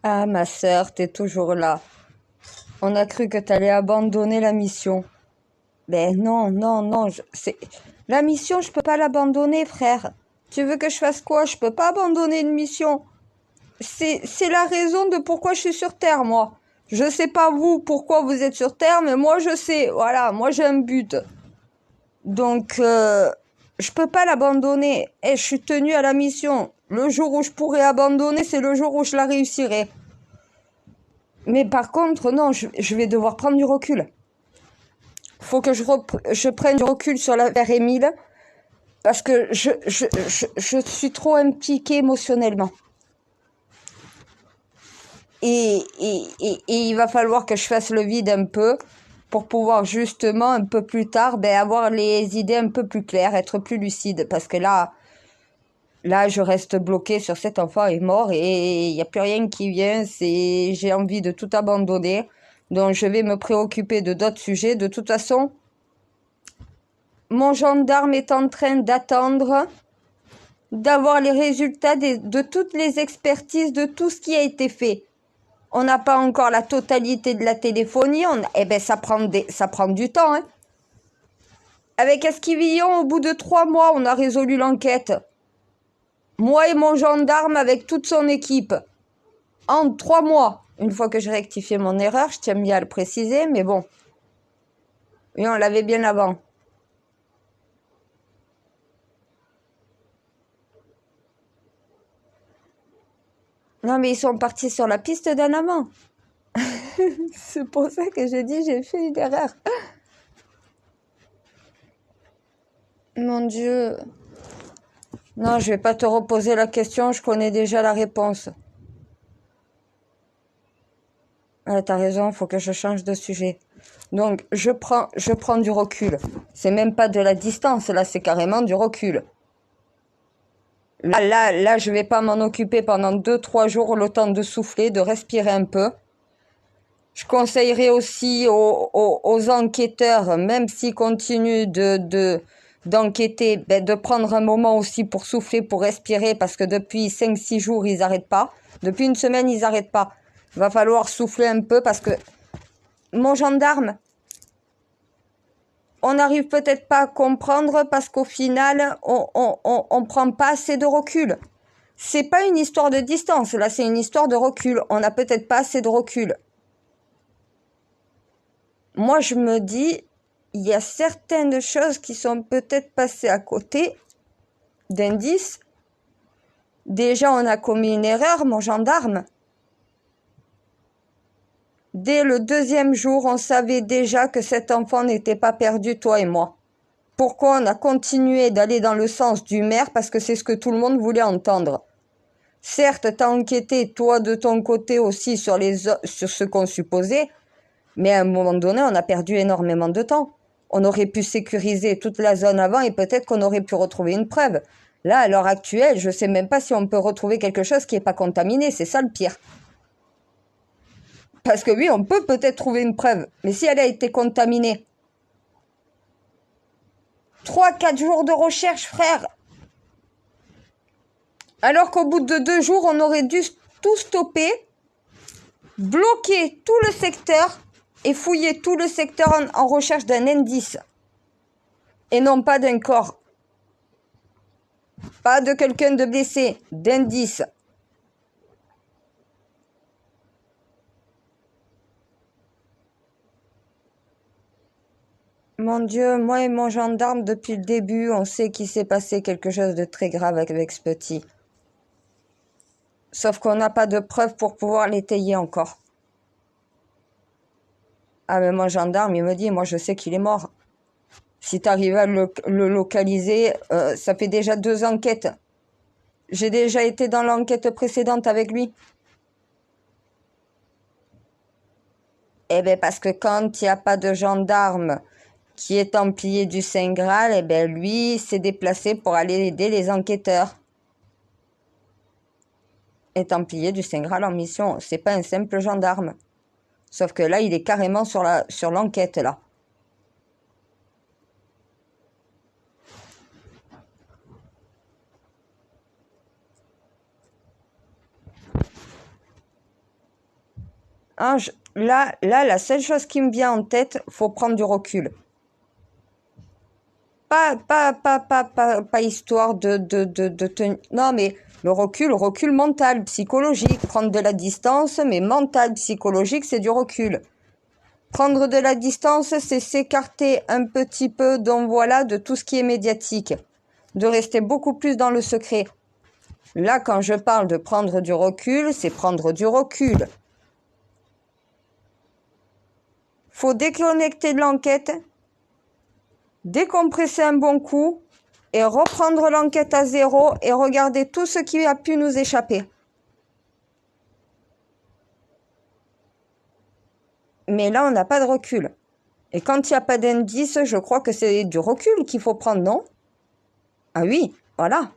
Ah, ma sœur, t'es toujours là. On a cru que t'allais abandonner la mission. Ben non, non, non, c'est... La mission, je peux pas l'abandonner, frère. Tu veux que je fasse quoi? Je peux pas abandonner une mission. C'est la raison de pourquoi je suis sur Terre, moi. Je sais pas vous pourquoi vous êtes sur Terre, mais moi je sais. Voilà, moi j'ai un but. Donc, je peux pas l'abandonner. Et je suis tenue à la mission. Le jour où je pourrai abandonner, c'est le jour où je la réussirai. Mais par contre, non, je vais devoir prendre du recul. Faut que je prenne du recul sur l'affaire Émile, parce que je suis trop impliquée émotionnellement. Et il va falloir que je fasse le vide un peu pour pouvoir justement un peu plus tard avoir les idées un peu plus claires, être plus lucide. Parce que là, je reste bloquée sur cet enfant est mort et il n'y a plus rien qui vient. J'ai envie de tout abandonner. Donc je vais me préoccuper de d'autres sujets. De toute façon, mon gendarme est en train d'attendre d'avoir les résultats de toutes les expertises de tout ce qui a été fait. On n'a pas encore la totalité de la téléphonie. Ça prend du temps. Hein. Avec Esquivillon, au bout de 3 mois, on a résolu l'enquête. Moi et mon gendarme avec toute son équipe. En 3 mois. Une fois que j'ai rectifié mon erreur, je tiens bien à le préciser, mais bon. Oui, on l'avait bien avant. Non, mais ils sont partis sur la piste d'un amant. C'est pour ça que j'ai dit j'ai fait une erreur. Mon Dieu. Non, je vais pas te reposer la question, je connais déjà la réponse. T'as raison, faut que je change de sujet. Donc, je prends du recul. C'est même pas de la distance, là, c'est carrément du recul. Là, je vais pas m'en occuper pendant 2-3 jours, le temps de souffler, de respirer un peu. Je conseillerais aussi aux enquêteurs, même s'ils continuent d'enquêter, de prendre un moment aussi pour souffler, pour respirer, parce que depuis 5-6 jours, ils n'arrêtent pas. Depuis une semaine, ils n'arrêtent pas. Il va falloir souffler un peu parce que mon gendarme, on n'arrive peut-être pas à comprendre parce qu'au final, on prend pas assez de recul. C'est pas une histoire de distance, là, c'est une histoire de recul. On n'a peut-être pas assez de recul. Moi, je me dis, il y a certaines choses qui sont peut-être passées à côté d'indices. Déjà, on a commis une erreur, mon gendarme. Dès le 2e jour, on savait déjà que cet enfant n'était pas perdu, toi et moi. Pourquoi on a continué d'aller dans le sens du maire? Parce que c'est ce que tout le monde voulait entendre. Certes, t'as enquêté, toi, de ton côté aussi, sur ce qu'on supposait, mais à un moment donné, on a perdu énormément de temps. On aurait pu sécuriser toute la zone avant et peut-être qu'on aurait pu retrouver une preuve. Là, à l'heure actuelle, je ne sais même pas si on peut retrouver quelque chose qui n'est pas contaminé. C'est ça le pire. Parce que oui, on peut peut-être trouver une preuve, mais si elle a été contaminée, 3-4 jours de recherche, frère. Alors qu'au bout de 2 jours, on aurait dû tout stopper, bloquer tout le secteur et fouiller tout le secteur en recherche d'un indice. Et non pas d'un corps. Pas de quelqu'un de blessé, d'indice. Mon Dieu, moi et mon gendarme, depuis le début, on sait qu'il s'est passé quelque chose de très grave avec ce petit. Sauf qu'on n'a pas de preuves pour pouvoir l'étayer encore. Ah mais mon gendarme, il me dit, moi je sais qu'il est mort. Si tu arrives à le localiser, ça fait déjà 2 enquêtes. J'ai déjà été dans l'enquête précédente avec lui. Eh bien parce que quand il n'y a pas de gendarme qui est templier du Saint Graal, eh bien lui s'est déplacé pour aller aider les enquêteurs. Et templier du Saint Graal en mission, c'est pas un simple gendarme. Sauf que là, il est carrément sur l'enquête, là. Hein, là, la seule chose qui me vient en tête, faut prendre du recul. Pas histoire de tenir. Non, mais le recul mental, psychologique. Prendre de la distance, mais mental, psychologique, c'est du recul. Prendre de la distance, c'est s'écarter un petit peu, donc voilà, de tout ce qui est médiatique. De rester beaucoup plus dans le secret. Là, quand je parle de prendre du recul, c'est prendre du recul. Faut déconnecter de l'enquête, décompresser un bon coup et reprendre l'enquête à zéro et regarder tout ce qui a pu nous échapper. Mais là, on n'a pas de recul. Et quand il n'y a pas d'indice, je crois que c'est du recul qu'il faut prendre, non? Ah oui, voilà.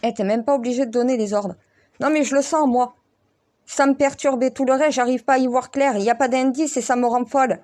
Eh, t'es même pas obligé de donner les ordres. Non, mais je le sens, moi. Ça me perturbe et tout le reste, j'arrive pas à y voir clair. Il n'y a pas d'indice et ça me rend folle.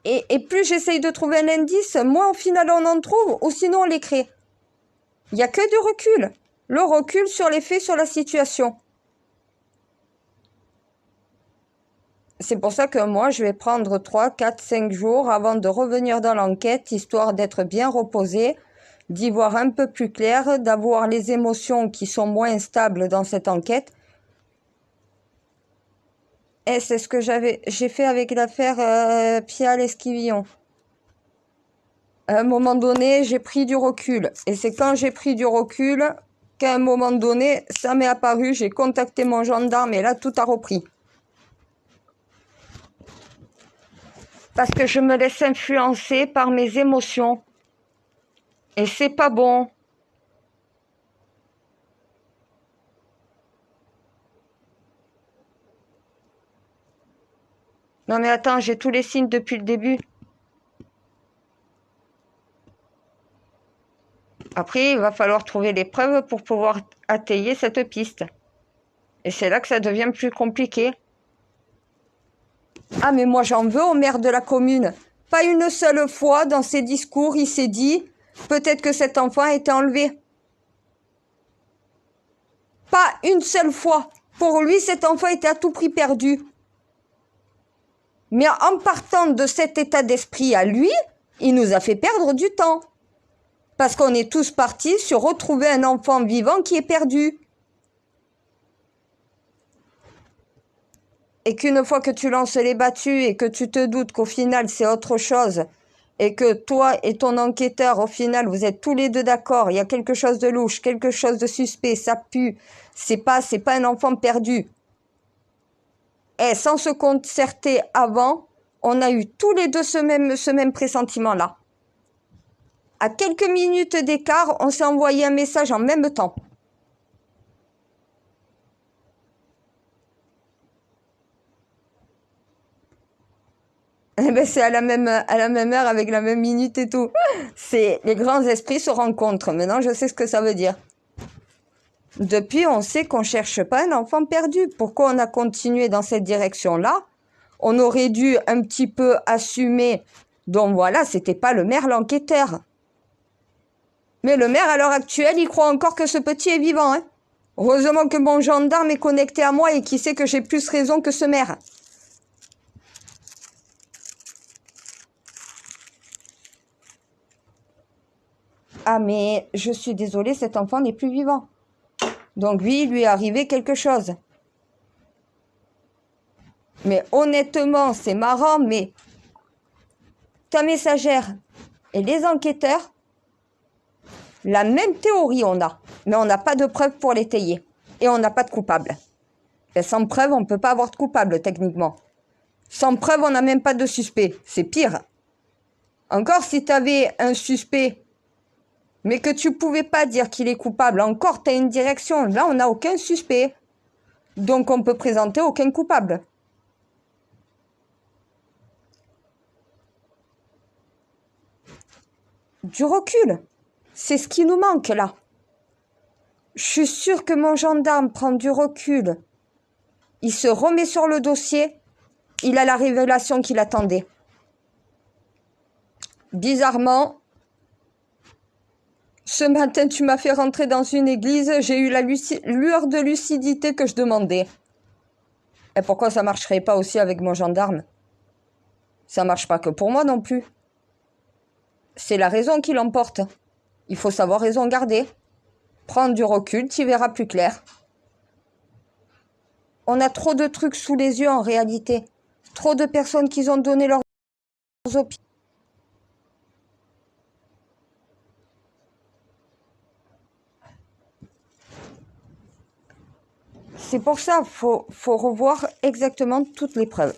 Et plus j'essaye de trouver un indice, moins au final on en trouve, ou sinon on les crée. Il n'y a que du recul. Le recul sur les faits, sur la situation. C'est pour ça que moi, je vais prendre 3, 4, 5 jours avant de revenir dans l'enquête, histoire d'être bien reposée, d'y voir un peu plus clair, d'avoir les émotions qui sont moins stables dans cette enquête. Et c'est ce que j'ai fait avec l'affaire Pial-Esquivillon. À un moment donné, j'ai pris du recul. Et c'est quand j'ai pris du recul qu'à un moment donné, ça m'est apparu. J'ai contacté mon gendarme et là, tout a repris. Parce que je me laisse influencer par mes émotions. Et c'est pas bon. Non mais attends, j'ai tous les signes depuis le début. Après, il va falloir trouver les preuves pour pouvoir étayer cette piste. Et c'est là que ça devient plus compliqué. Ah mais moi j'en veux au maire de la commune. Pas une seule fois dans ses discours, il s'est dit peut-être que cet enfant a été enlevé. Pas une seule fois. Pour lui, cet enfant était à tout prix perdu. Mais en partant de cet état d'esprit à lui, il nous a fait perdre du temps. Parce qu'on est tous partis sur retrouver un enfant vivant qui est perdu. Et qu'une fois que tu lances les battues et que tu te doutes qu'au final c'est autre chose, et que toi et ton enquêteur, au final, vous êtes tous les deux d'accord, il y a quelque chose de louche, quelque chose de suspect, ça pue, c'est pas un enfant perdu. Et sans se concerter avant, on a eu tous les deux ce même pressentiment-là. À quelques minutes d'écart, on s'est envoyé un message en même temps. Eh ben, c'est à la même heure, avec la même minute et tout. C'est les grands esprits se rencontrent. Maintenant, je sais ce que ça veut dire. Depuis, on sait qu'on cherche pas un enfant perdu. Pourquoi on a continué dans cette direction-là? On aurait dû un petit peu assumer. Donc voilà, c'était pas le maire l'enquêteur. Mais le maire, à l'heure actuelle, il croit encore que ce petit est vivant. Hein. Heureusement que mon gendarme est connecté à moi et qu'il sait que j'ai plus raison que ce maire. Ah mais je suis désolée, cet enfant n'est plus vivant. Donc oui, il lui est arrivé quelque chose. Mais honnêtement, c'est marrant, mais ta messagère et les enquêteurs, la même théorie on a, mais on n'a pas de preuves pour l'étayer. Et on n'a pas de coupable. Et sans preuve, on ne peut pas avoir de coupable, techniquement. Sans preuve, on n'a même pas de suspect. C'est pire. Encore si tu avais un suspect, mais que tu pouvais pas dire qu'il est coupable, encore tu as une direction. Là, on n'a aucun suspect. Donc, on peut présenter aucun coupable. Du recul. C'est ce qui nous manque, là. Je suis sûre que mon gendarme prend du recul. Il se remet sur le dossier. Il a la révélation qu'il attendait. Bizarrement, ce matin, tu m'as fait rentrer dans une église. J'ai eu la lueur de lucidité que je demandais. Et pourquoi ça marcherait pas aussi avec mon gendarme? Ça marche pas que pour moi non plus. C'est la raison qui l'emporte. Il faut savoir raison garder. Prendre du recul, tu verras plus clair. On a trop de trucs sous les yeux en réalité. Trop de personnes qui ont donné leurs opinions. C'est pour ça, faut revoir exactement toutes les preuves.